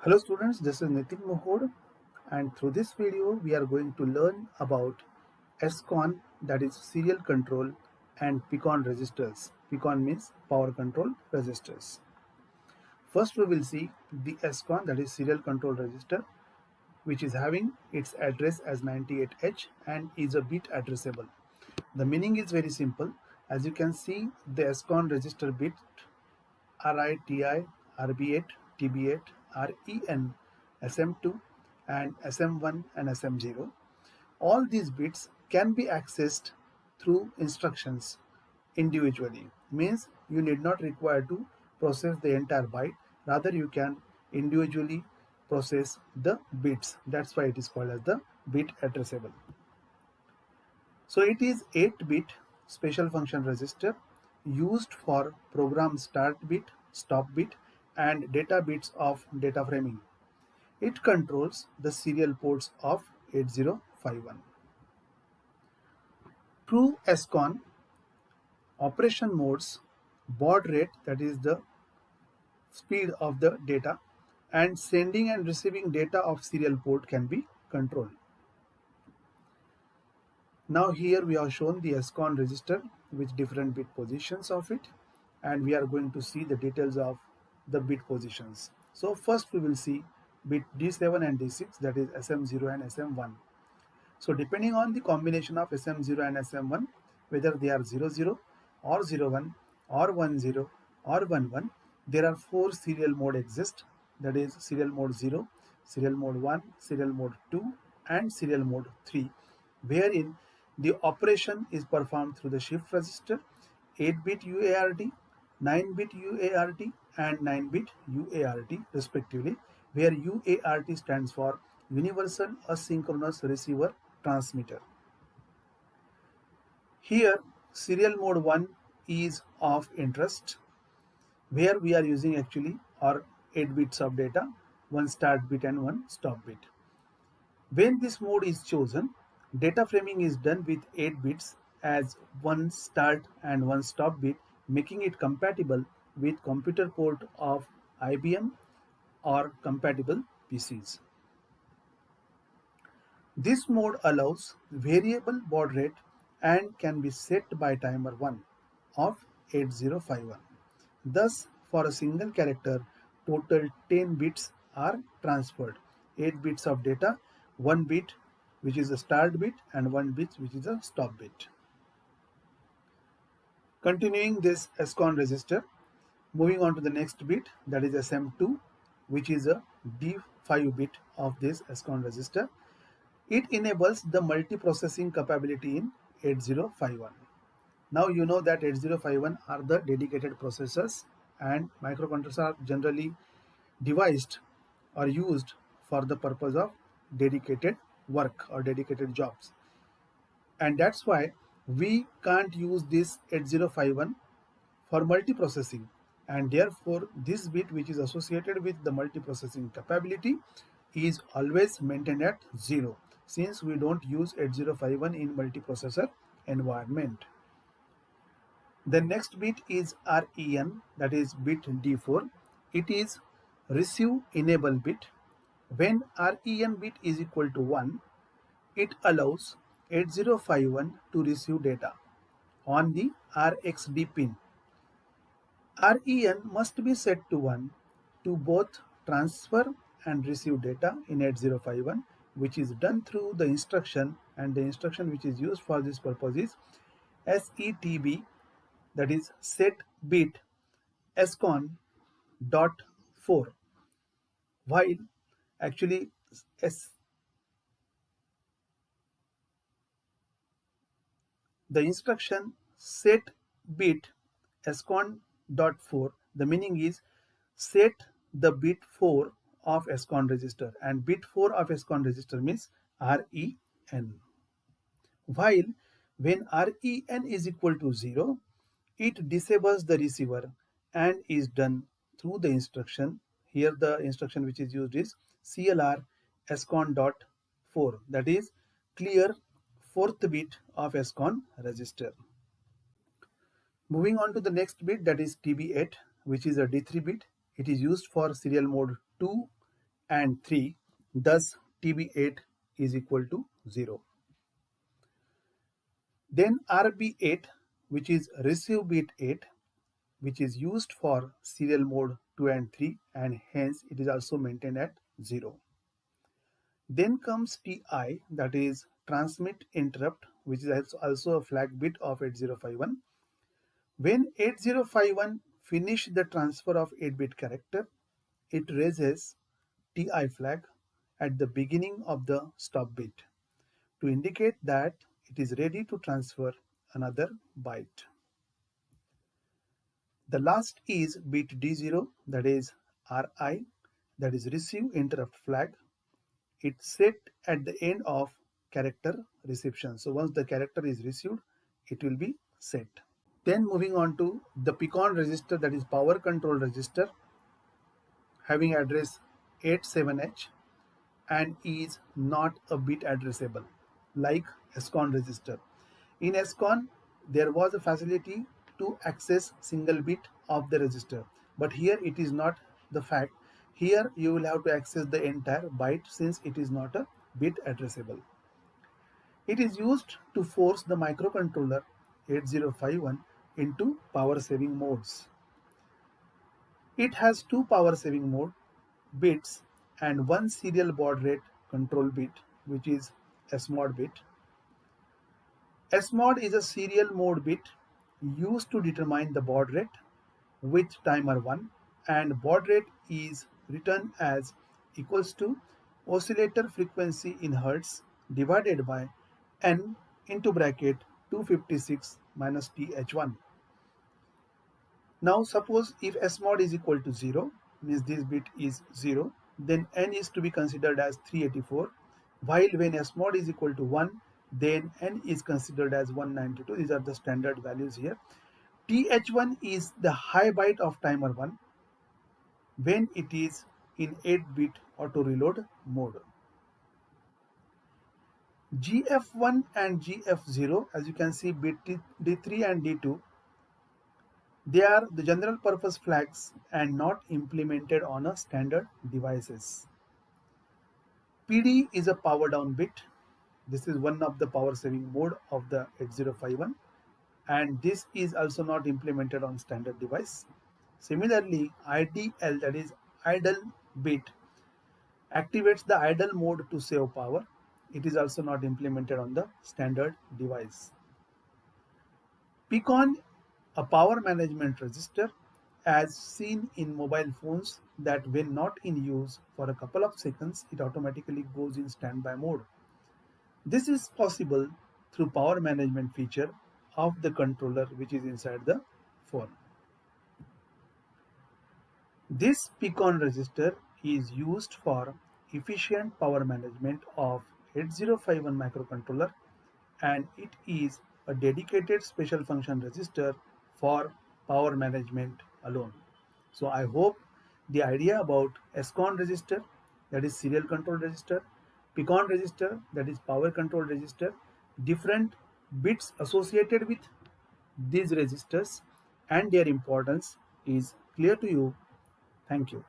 Hello students, this is Nitin Mohod, and through this video we are going to learn about SCON, that is serial control, and PCON registers. PCON means power control registers. First we will see the SCON, that is serial control register, which is having its address as 98H and is a bit addressable. The meaning is very simple. As you can see, the SCON register bit RITI, RB8, TB8, REN, SM2 and SM1 and SM0. All these bits can be accessed through instructions individually. Means you need not require to process the entire byte. Rather you can individually process the bits. That's why it is called as the bit addressable. So it is 8-bit special function register used for program start bit, stop bit and data bits of data framing. It controls the serial ports of 8051. True SCON operation modes, baud rate, that is the speed of the data, and sending and receiving data of serial port can be controlled. Now here we have shown the SCON register with different bit positions of it, and we are going to see the details of the bit positions. So first we will see bit D7 and D6, that is SM0 and SM1. So depending on the combination of SM0 and SM1, whether they are 00 or 01 or 10 or 11, there are 4 serial mode exist, that is serial mode 0, serial mode 1, serial mode 2 and serial mode 3, wherein the operation is performed through the shift register, 8-bit UART, 9-bit UART and 9-bit UART respectively, where UART stands for Universal Asynchronous Receiver Transmitter. Here serial mode 1 is of interest, where we are using actually our 8 bits of data, one start bit and one stop bit. When this mode is chosen, data framing is done with 8 bits as one start and one stop bit, making it compatible with computer port of IBM or compatible PCs. This mode allows variable baud rate and can be set by timer 1 of 8051. Thus, for a single character, total 10 bits are transferred. 8 bits of data, 1 bit which is a start bit and 1 bit which is a stop bit. Continuing this SCON register, moving on to the next bit, that is SM2, which is a D5 bit of this SCON register. It enables the multiprocessing capability in 8051. Now you know that 8051 are the dedicated processors, and microcontrollers are generally devised or used for the purpose of dedicated work or dedicated jobs. And that's why we can't use this 8051 for multiprocessing, and therefore this bit which is associated with the multiprocessing capability is always maintained at 0, since we don't use 8051 in multiprocessor environment. The next bit is REN, that is bit D4. It is receive enable bit. When REN bit is equal to 1, it allows 8051 to receive data on the RxD pin. REN must be set to 1 to both transfer and receive data in 8051, which is done through the instruction, and the instruction which is used for this purpose is SETB, that is set bit SCON dot 4, while actually the instruction set bit SCON dot 4, the meaning is set the bit 4 of SCON register, and bit 4 of SCON register means REN. While when REN is equal to 0, it disables the receiver and is done through the instruction. Here the instruction which is used is CLR SCON.4, that is clear 4th bit of SCON register. Moving on to the next bit, that is TB8, which is a D3 bit. It is used for serial mode 2, and 3. Thus TB8 is equal to 0. Then RB8, which is receive bit 8, which is used for serial mode 2 and 3, and hence it is also maintained at 0. Then comes TI, that is transmit interrupt, which is also a flag bit of 8051. When 8051 finish the transfer of 8-bit character, it raises TI flag at the beginning of the stop bit to indicate that it is ready to transfer another byte. The last is bit D0, that is RI, that is receive interrupt flag. It's set at the end of character reception. So once the character is received, it will be set. Then moving on to the PCON register, that is power control register, having address 87H and is not a bit addressable like ESCON register. In ESCON, there was a facility to access single bit of the register, but here it is not the fact. Here you will have to access the entire byte since it is not a bit addressable. It is used to force the microcontroller 8051 into power saving modes. It has two power saving mode bits and one serial baud rate control bit, which is SMOD bit. SMOD is a serial mode bit used to determine the baud rate with timer 1, and baud rate is written as equals to oscillator frequency in hertz divided by n into bracket 256 minus th1. Now suppose if SMOD is equal to 0, means this bit is 0, then n is to be considered as 384, while when SMOD is equal to 1, then n is considered as 192. These are the standard values here. th1 is the high byte of timer 1 when it is in 8-bit auto reload mode. GF1 and GF0, as you can see, bit D3 and D2, they are the general purpose flags and not implemented on a standard devices. PD is a power down bit. This is one of the power saving mode of the 8051, and this is also not implemented on standard device. Similarly, IDL, that is idle bit, activates the idle mode to save power. It is also not implemented on the standard device. PCON, a power management register, as seen in mobile phones, that when not in use for a couple of seconds, it automatically goes in standby mode. This is possible through power management feature of the controller which is inside the phone. This PCON register is used for efficient power management of 8051 microcontroller, and it is a dedicated special function register for power management alone. So I hope the idea about ESCON register, that is serial control register, PCON register, that is power control register, different bits associated with these registers and their importance is clear to you. Thank you.